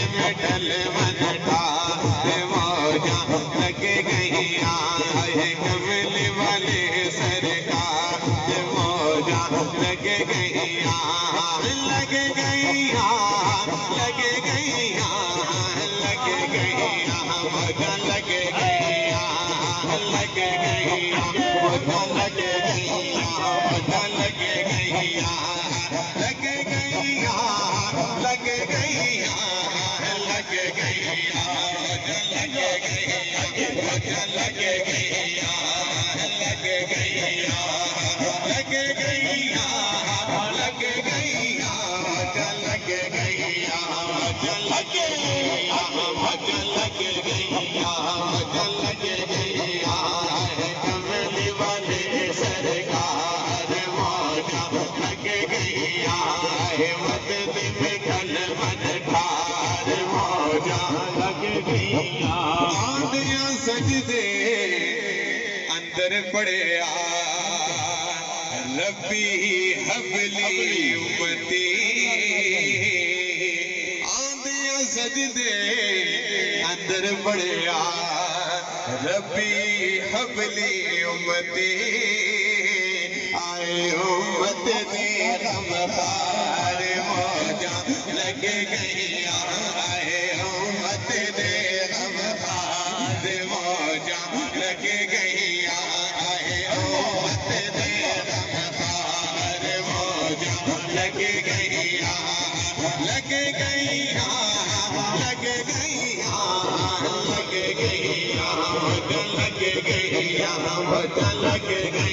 ڈھل من ڈھار موجاں لگ گئیاں ہے کمل والے سرکار موجاں لگ گئیاں لگ گئیاں لگ گئیاں لگ گئیاں موجاں لگ گئیاں لگ گئیاں موجاں لگ گئیاں موجاں لگ گئیاں لگ گئیاں لگ گئیاں لگ گئیاں لگ گئیاں لگ گئیاں لگ گئیاں لگ گئیاں لگ گئیاں لگ گئیاں لگ گئیاں لگ گئیاں لگ گئیاں کمل والے سرکار موجاں لگ گئیاں مدد میں ڈھل من ڈھار موجاں لگ گئیاں آندیاں سجدے اندر پڑے ربی حبلی امتی آندیاں سجدے اندر پڑے ربی حبلی امتی آئے امت دی غم خار موجاں لگ گئیاں آئے امت دے غم خار موجاں لگ گئیاں آئے امت دے غم خار موجاں لگ گئیاں لگ گئیاں لگ گئیاں لگ گئیاں لگ گئیاں لگ گئیاں